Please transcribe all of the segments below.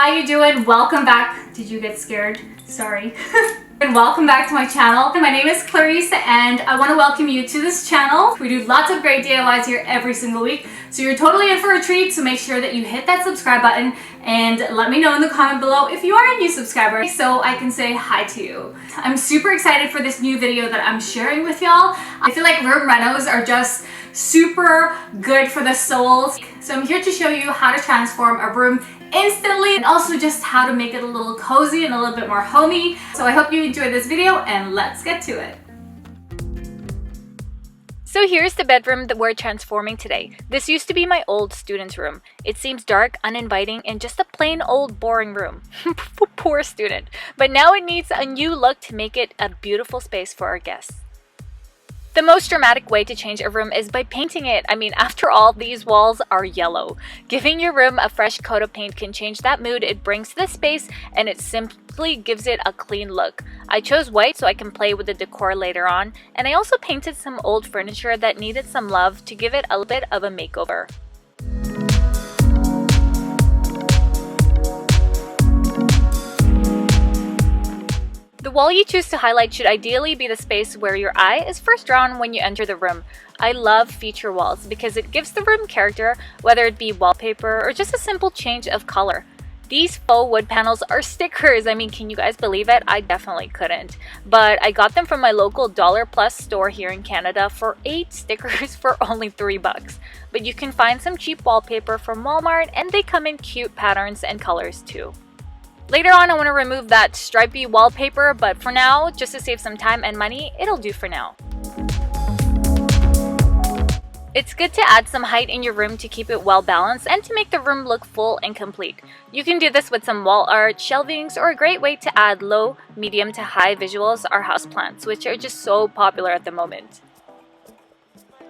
how you doing? Welcome back. Did you get scared? Sorry. And welcome back to my channel. My name is Clarizz and I want to welcome you to this channel. We do lots of great DIYs here every single week, so you're totally in for a treat. So make sure that you hit that subscribe button and let me know in the comment below if you are a new subscriber so I can say hi to you. I'm super excited for this new video that I'm sharing with y'all. I feel like room renos are just super good for the soul. So I'm here to show you how to transform a room instantly and also just how to make it a little cozy and a little bit more homey. So I hope you enjoyed this video and let's get to it. So here's the bedroom that we're transforming today. This used to be my old student's room. It seems dark, uninviting, and just a plain old boring room. Poor student. But now it needs a new look to make it a beautiful space for our guests. The most dramatic way to change a room is by painting it. I mean, after all, these walls are yellow. Giving your room a fresh coat of paint can change that mood it brings to the space, and it simply gives it a clean look. I chose white so I can play with the decor later on, and I also painted some old furniture that needed some love to give it a bit of a makeover. The wall you choose to highlight should ideally be the space where your eye is first drawn when you enter the room. I love feature walls because it gives the room character, whether it be wallpaper or just a simple change of color. These faux wood panels are stickers. I mean, can you guys believe it? I definitely couldn't. But I got them from my local $+ store here in Canada for 8 stickers for only $3. But you can find some cheap wallpaper from Walmart and they come in cute patterns and colors too. Later on, I want to remove that stripy wallpaper, but for now, just to save some time and money, it'll do for now. It's good to add some height in your room to keep it well balanced and to make the room look full and complete. You can do this with some wall art, shelvings, or a great way to add low, medium to high visuals are houseplants, which are just so popular at the moment.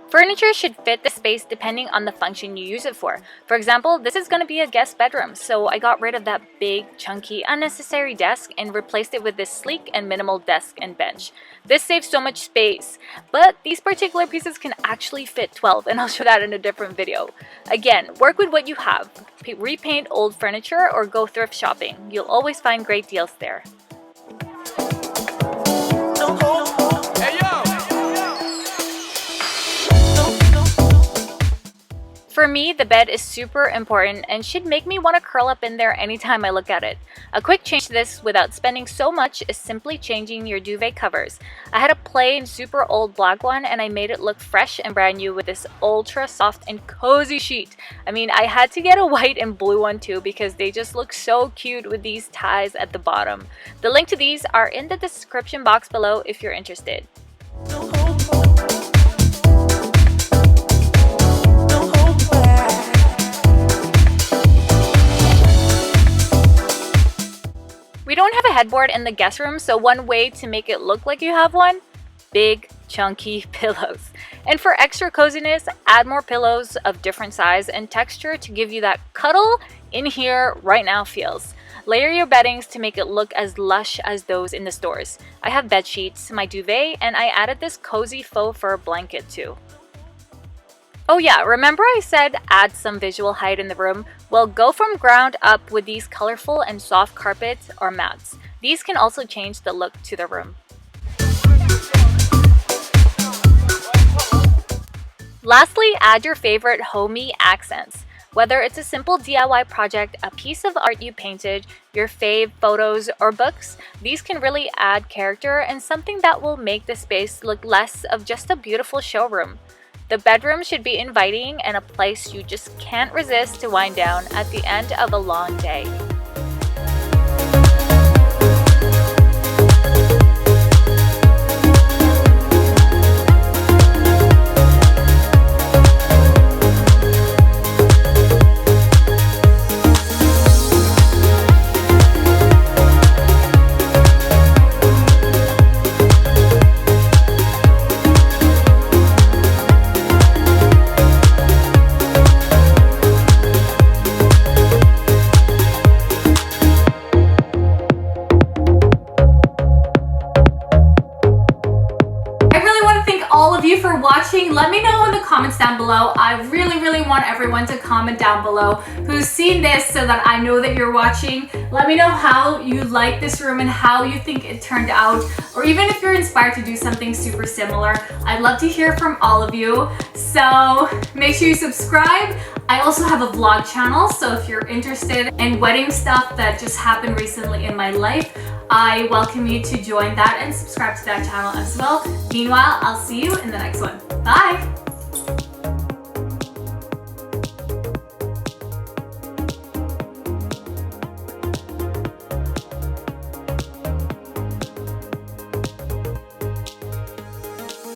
Furniture should fit the space depending on the function you use it for. For example, this is going to be a guest bedroom, so I got rid of that big, chunky, unnecessary desk and replaced it with this sleek and minimal desk and bench. This saves so much space, but these particular pieces can actually fit 12, and I'll show that in a different video. Again, work with what you have. Repaint old furniture or go thrift shopping. You'll always find great deals there. For me, the bed is super important and should make me want to curl up in there anytime I look at it. A quick change to this without spending so much is simply changing your duvet covers. I had a plain, super old black one and I made it look fresh and brand new with this ultra soft and cozy sheet. I mean, I had to get a white and blue one too because they just look so cute with these ties at the bottom. The link to these are in the description box below if you're interested. We don't have a headboard in the guest room, so one way to make it look like you have one, big chunky pillows. And for extra coziness, add more pillows of different size and texture to give you that cuddle in here right now feels. Layer your beddings to make it look as lush as those in the stores. I have bed sheets, my duvet, and I added this cozy faux fur blanket too. Oh yeah, remember I said add some visual height in the room? Well, go from ground up with these colorful and soft carpets or mats. These can also change the look to the room. Lastly, add your favorite homey accents. Whether it's a simple DIY project, a piece of art you painted, your fave photos or books, these can really add character and something that will make the space look less of just a beautiful showroom. The bedroom should be inviting and a place you just can't resist to wind down at the end of a long day. comments down below. I really want everyone to comment down below who's seen this so that I know that you're watching. Let me know how you like this room and how you think it turned out, or even if you're inspired to do something super similar. I'd love to hear from all of you. So make sure you subscribe. I also have a vlog channel, so if you're interested in wedding stuff that just happened recently in my life, I welcome you to join that and subscribe to that channel as well. Meanwhile, I'll see you in the next one. Bye!